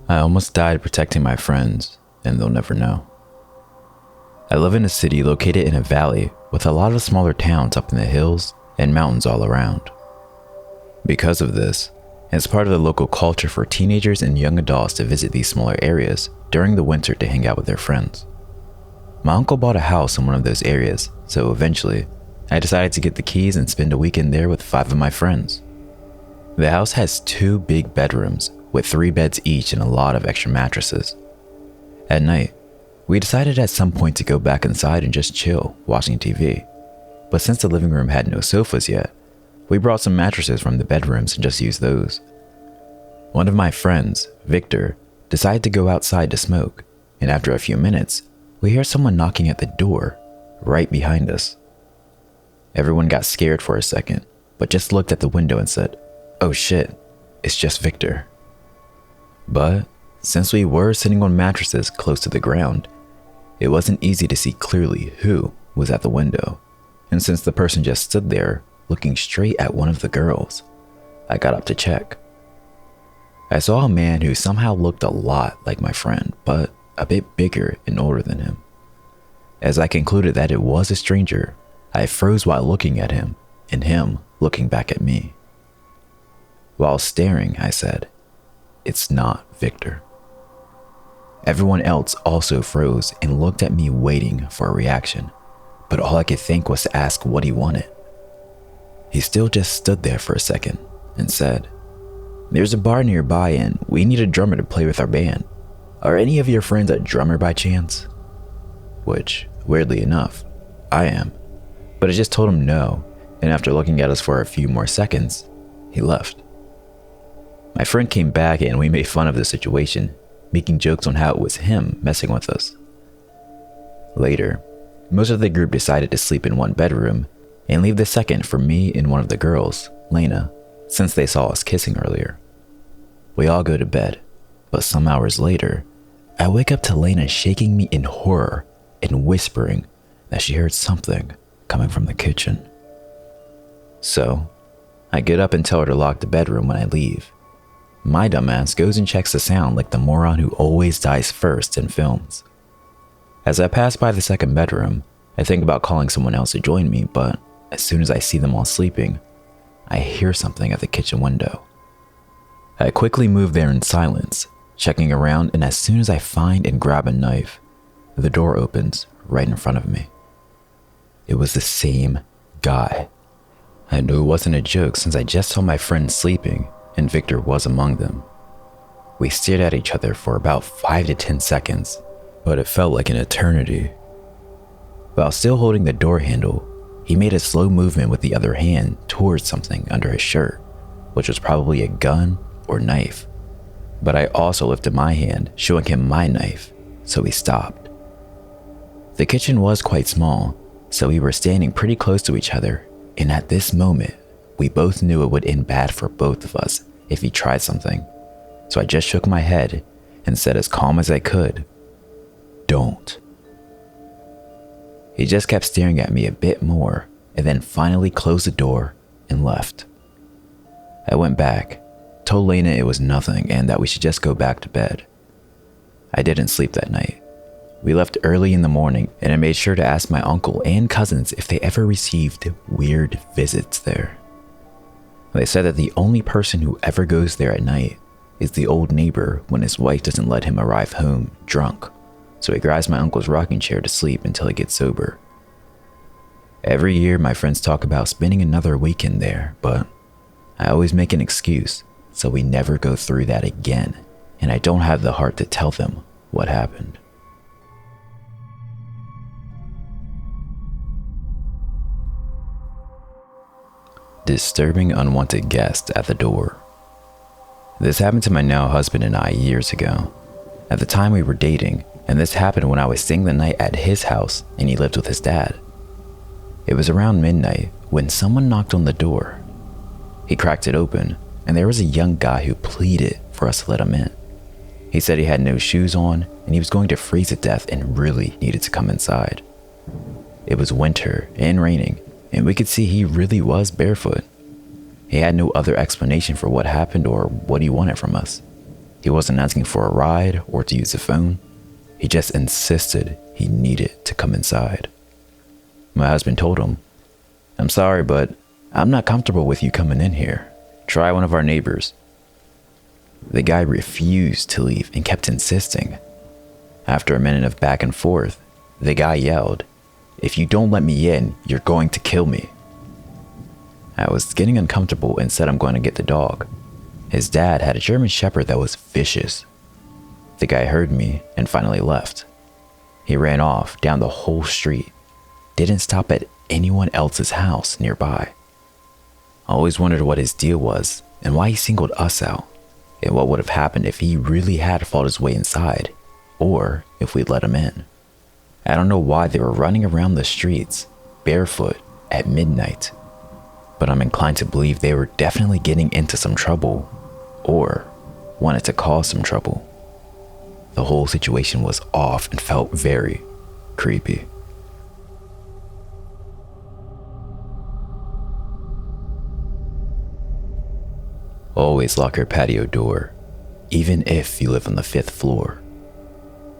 I almost died protecting my friends, and they'll never know. I live in a city located in a valley with a lot of smaller towns up in the hills and mountains all around. Because of this, it's part of the local culture for teenagers and young adults to visit these smaller areas during the winter to hang out with their friends. My uncle bought a house in one of those areas, so eventually, I decided to get the keys and spend a weekend there with 5 of my friends. The house has 2 big bedrooms with 3 beds each and a lot of extra mattresses. At night, we decided at some point to go back inside and just chill, watching TV. But since the living room had no sofas yet, we brought some mattresses from the bedrooms and just used those. One of my friends, Victor, decided to go outside to smoke, and after a few minutes, we hear someone knocking at the door, right behind us. Everyone got scared for a second, but just looked at the window and said, "Oh shit, it's just Victor." But since we were sitting on mattresses close to the ground, it wasn't easy to see clearly who was at the window. And since the person just stood there, looking straight at one of the girls, I got up to check. I saw a man who somehow looked a lot like my friend, but a bit bigger and older than him. As I concluded that it was a stranger, I froze while looking at him, and him looking back at me. While staring, I said, "It's not Victor." Everyone else also froze and looked at me waiting for a reaction, but all I could think was to ask what he wanted. He still just stood there for a second and said, "There's a bar nearby and we need a drummer to play with our band. Are any of your friends a drummer by chance?" Which, weirdly enough, I am. But I just told him no, and after looking at us for a few more seconds, he left. My friend came back and we made fun of the situation, making jokes on how it was him messing with us. Later, most of the group decided to sleep in one bedroom and leave the second for me and one of the girls, Lena, since they saw us kissing earlier. We all go to bed, but some hours later, I wake up to Lena shaking me in horror and whispering that she heard something coming from the kitchen. So, I get up and tell her to lock the bedroom when I leave. My dumbass goes and checks the sound like the moron who always dies first in films. As I pass by the second bedroom, I think about calling someone else to join me, but as soon as I see them all sleeping, I hear something at the kitchen window. I quickly move there in silence, checking around, and as soon as I find and grab a knife, the door opens right in front of me. It was the same guy. I knew it wasn't a joke since I just saw my friend sleeping and Victor was among them. We stared at each other for about 5 to 10 seconds, but it felt like an eternity. While still holding the door handle, he made a slow movement with the other hand towards something under his shirt, which was probably a gun or knife. But I also lifted my hand, showing him my knife, so he stopped. The kitchen was quite small, so we were standing pretty close to each other, and at this moment, we both knew it would end bad for both of us if he tried something. So I just shook my head and said as calm as I could, "Don't." He just kept staring at me a bit more and then finally closed the door and left. I went back, told Lena it was nothing and that we should just go back to bed. I didn't sleep that night. We left early in the morning and I made sure to ask my uncle and cousins if they ever received weird visits there. They said that the only person who ever goes there at night is the old neighbor when his wife doesn't let him arrive home drunk, so he grabs my uncle's rocking chair to sleep until he gets sober. Every year my friends talk about spending another weekend there, but I always make an excuse, so we never go through that again, and I don't have the heart to tell them what happened. Disturbing unwanted guest at the door. This happened to my now husband and I years ago. At the time we were dating, and this happened when I was staying the night at his house and he lived with his dad. It was around midnight when someone knocked on the door. He cracked it open, and there was a young guy who pleaded for us to let him in. He said he had no shoes on and he was going to freeze to death and really needed to come inside. It was winter and raining, and we could see he really was barefoot. He had no other explanation for what happened or what he wanted from us. He He wasn't asking for a ride or to use the phone. He just insisted he needed to come inside. My husband told him, "I'm sorry, but I'm not comfortable with you coming in here. Try one of our neighbors." The guy refused to leave and kept insisting. After a minute of back and forth, the guy yelled, "If you don't let me in, you're going to kill me." I was getting uncomfortable and said I'm going to get the dog. His dad had a German Shepherd that was vicious. The guy heard me and finally left. He ran off down the whole street, didn't stop at anyone else's house nearby. I always wondered what his deal was and why he singled us out, and what would have happened if he really had fought his way inside, or if we'd let him in. I don't know why they were running around the streets, barefoot, at midnight, but I'm inclined to believe they were definitely getting into some trouble, or wanted to cause some trouble. The whole situation was off and felt very creepy. Always lock your patio door, even if you live on the 5th floor.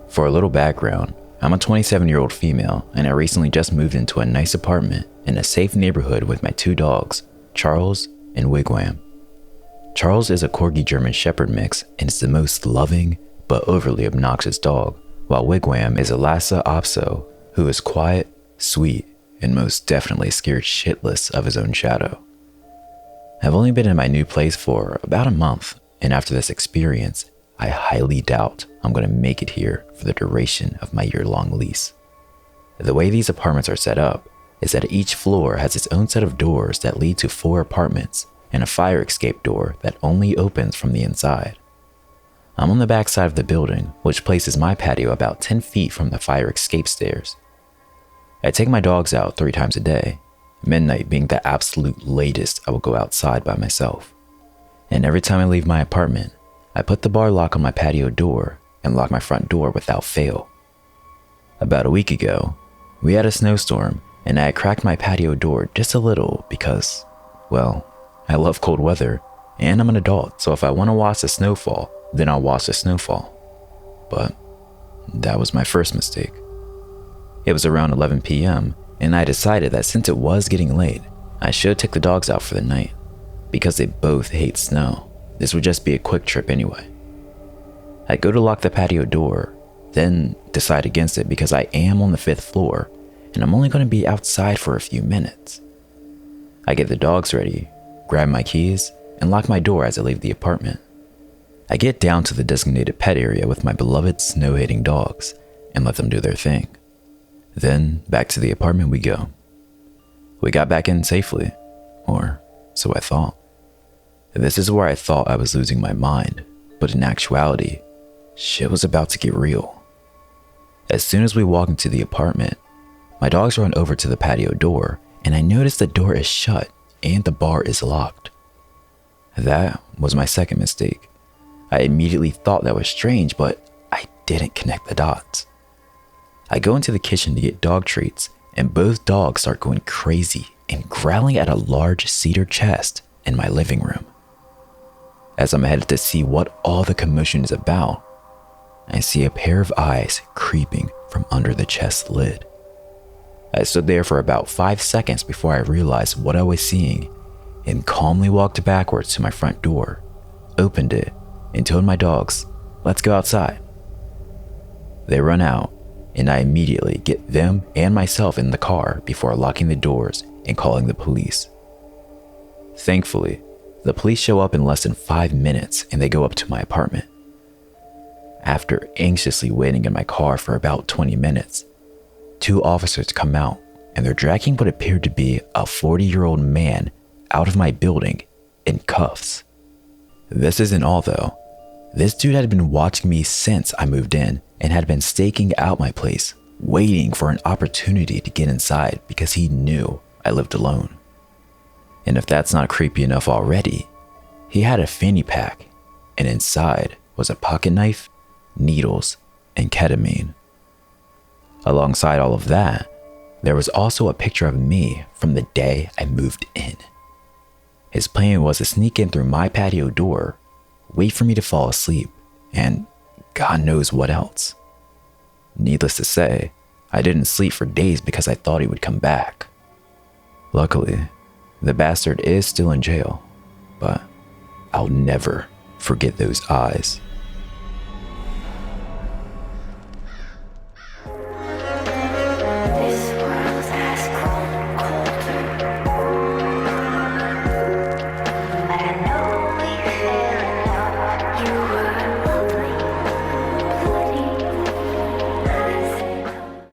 For a little background, I'm a 27-year-old female, and I recently just moved into a nice apartment in a safe neighborhood with my 2 dogs, Charles and Wigwam. Charles is a Corgi German Shepherd mix and is the most loving but overly obnoxious dog, while Wigwam is a Lhasa Apso who is quiet, sweet, and most definitely scared shitless of his own shadow. I've only been in my new place for about a month, and after this experience, I highly doubt I'm going to make it here for the duration of my year-long lease. The way these apartments are set up is that each floor has its own set of doors that lead to 4 apartments and a fire escape door that only opens from the inside. I'm on the back side of the building, which places my patio about 10 feet from the fire escape stairs. I take my dogs out 3 times a day, midnight being the absolute latest I will go outside by myself. And every time I leave my apartment, I put the bar lock on my patio door and lock my front door without fail. About a week ago, we had a snowstorm and I had cracked my patio door just a little because, well, I love cold weather and I'm an adult, so if I want to watch the snowfall, then I'll watch the snowfall. But that was my first mistake. It was around 11 p.m. and I decided that since it was getting late, I should take the dogs out for the night. Because they both hate snow, this would just be a quick trip anyway. I go to lock the patio door, then decide against it because I am on the 5th floor and I'm only going to be outside for a few minutes. I get the dogs ready, grab my keys, and lock my door as I leave the apartment. I get down to the designated pet area with my beloved snow-hating dogs and let them do their thing. Then back to the apartment we go. We got back in safely, or so I thought. This is where I thought I was losing my mind, but in actuality, shit was about to get real. As soon as we walk into the apartment, my dogs run over to the patio door and I notice the door is shut and the bar is locked. That was my second mistake. I immediately thought that was strange, but I didn't connect the dots. I go into the kitchen to get dog treats and both dogs start going crazy and growling at a large cedar chest in my living room. As I'm headed to see what all the commotion is about, I see a pair of eyes creeping from under the chest lid. I stood there for about 5 seconds before I realized what I was seeing and calmly walked backwards to my front door, opened it, and told my dogs, "Let's go outside." They run out, and I immediately get them and myself in the car before locking the doors and calling the police. Thankfully, the police show up in less than 5 minutes and they go up to my apartment. After anxiously waiting in my car for about 20 minutes, 2 officers come out and they're dragging what appeared to be a 40-year-old man out of my building in cuffs. This isn't all though. This dude had been watching me since I moved in and had been staking out my place, waiting for an opportunity to get inside because he knew I lived alone. And if that's not creepy enough already, he had a fanny pack, and inside was a pocket knife, needles, and ketamine. Alongside all of that, there was also a picture of me from the day I moved in. His plan was to sneak in through my patio door, wait for me to fall asleep, and God knows what else. Needless to say, I didn't sleep for days because I thought he would come back. Luckily, the bastard is still in jail, but I'll never forget those eyes.